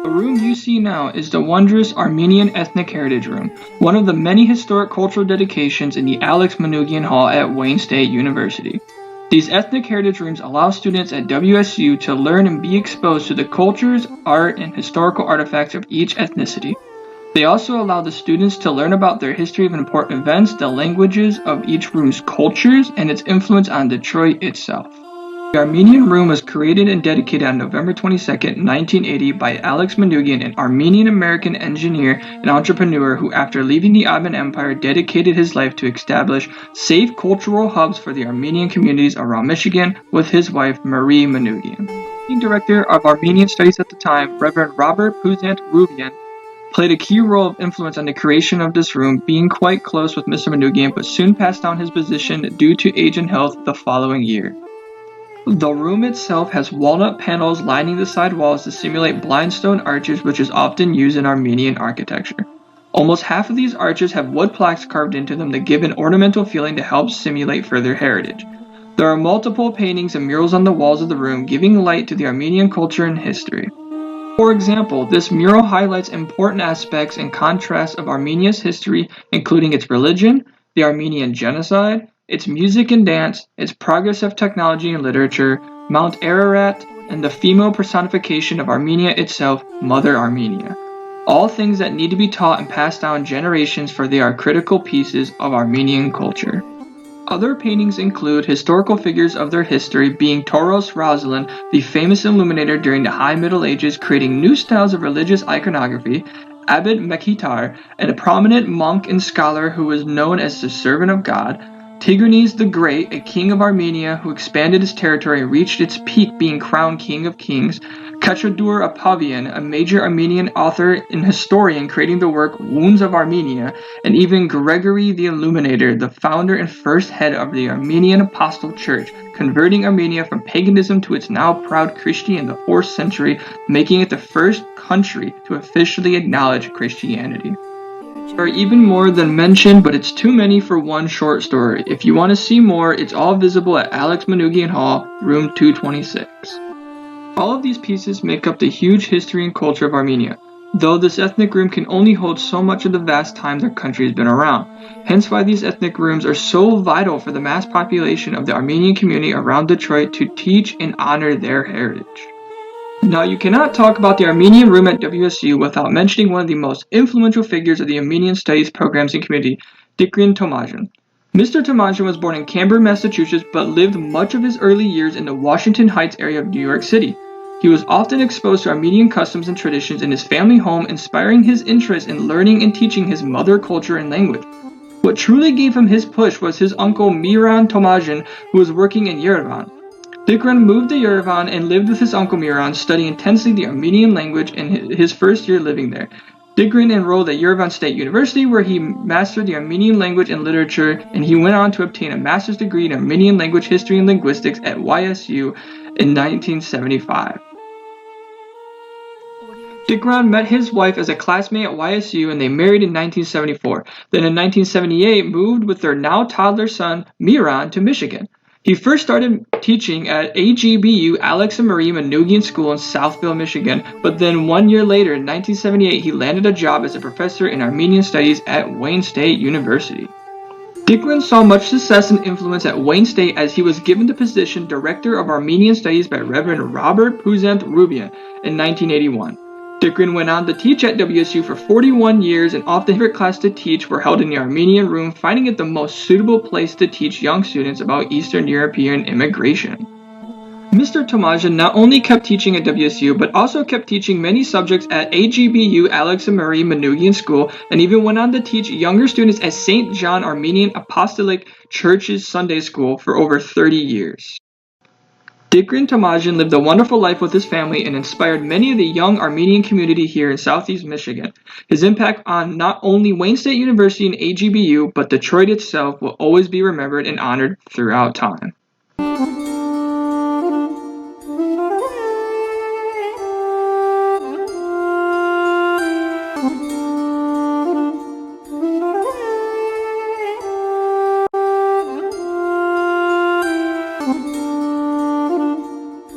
The room you see now is the wondrous Armenian Ethnic Heritage Room, one of the many historic cultural dedications in the Alex Manoogian Hall at Wayne State University. These ethnic heritage rooms allow students at WSU to learn and be exposed to the cultures, art, and historical artifacts of each ethnicity. They also allow the students to learn about their history of important events, the languages of each room's cultures, and its influence on Detroit itself. The Armenian Room was created and dedicated on November 22, 1980 by Alex Manoogian, an Armenian-American engineer and entrepreneur who, after leaving the Ottoman Empire, dedicated his life to establish safe cultural hubs for the Armenian communities around Michigan with his wife, Marie Manoogian. The director of Armenian Studies at the time, Reverend Robert Puzant-Rubian, played a key role of influence on the creation of this room, being quite close with Mr. Manoogian, but soon passed down his position due to age and health the following year. The room itself has walnut panels lining the side walls to simulate blind stone arches, which is often used in Armenian architecture. Almost half of these arches have wood plaques carved into them that give an ornamental feeling to help simulate further heritage. There are multiple paintings and murals on the walls of the room, giving light to the Armenian culture and history. For example, this mural highlights important aspects and contrasts of Armenia's history, including its religion, the Armenian genocide, its music and dance, its progress of technology and literature, Mount Ararat, and the female personification of Armenia itself, Mother Armenia. All things that need to be taught and passed down generations, for they are critical pieces of Armenian culture. Other paintings include historical figures of their history, being Toros Rosalind, the famous illuminator during the High Middle Ages, creating new styles of religious iconography, Abbot Mekhitar, and a prominent monk and scholar who was known as the Servant of God, Tigranes the Great, a king of Armenia who expanded his territory and reached its peak, being crowned King of Kings, Kachadur Apavian, a major Armenian author and historian creating the work Wounds of Armenia, and even Gregory the Illuminator, the founder and first head of the Armenian Apostle Church, converting Armenia from paganism to its now proud Christianity in the 4th century, making it the first country to officially acknowledge Christianity. There are even more than mentioned, but it's too many for one short story. If you want to see more, it's all visible at Alex Manoogian Hall, room 226. All of these pieces make up the huge history and culture of Armenia, though this ethnic room can only hold so much of the vast time their country has been around. Hence why these ethnic rooms are so vital for the mass population of the Armenian community around Detroit to teach and honor their heritage. Now, you cannot talk about the Armenian Room at WSU without mentioning one of the most influential figures of the Armenian Studies programs and community, Dikran Tomajian. Mr. Tomajian was born in Cambridge, Massachusetts, but lived much of his early years in the Washington Heights area of New York City. He was often exposed to Armenian customs and traditions in his family home, inspiring his interest in learning and teaching his mother culture and language. What truly gave him his push was his uncle Miran Tomajian, who was working in Yerevan. Dikran moved to Yerevan and lived with his uncle Miran, studying intensely the Armenian language in his first year living there. Dikran enrolled at Yerevan State University, where he mastered the Armenian language and literature, and he went on to obtain a master's degree in Armenian language, history, and linguistics at WSU in 1975. Dikran met his wife as a classmate at WSU, and they married in 1974. Then in 1978, moved with their now toddler son, Miran, to Michigan. He first started teaching at AGBU Alex and Marie Manoogian School in Southville, Michigan, but then 1 year later, in 1978, he landed a job as a professor in Armenian Studies at Wayne State University. Dikran saw much success and influence at Wayne State as he was given the position Director of Armenian Studies by Reverend Robert Puzant-Rubian in 1981. Dikran went on to teach at WSU for 41 years, and often his favorite class to teach were held in the Armenian Room, finding it the most suitable place to teach young students about Eastern European immigration. Mr. Tomajian not only kept teaching at WSU, but also kept teaching many subjects at AGBU Alex and Marie Manoogian School, and even went on to teach younger students at St. John Armenian Apostolic Church's Sunday School for over 30 years. Dikran Tomajian lived a wonderful life with his family and inspired many of the young Armenian community here in Southeast Michigan. His impact on not only Wayne State University and AGBU, but Detroit itself will always be remembered and honored throughout time.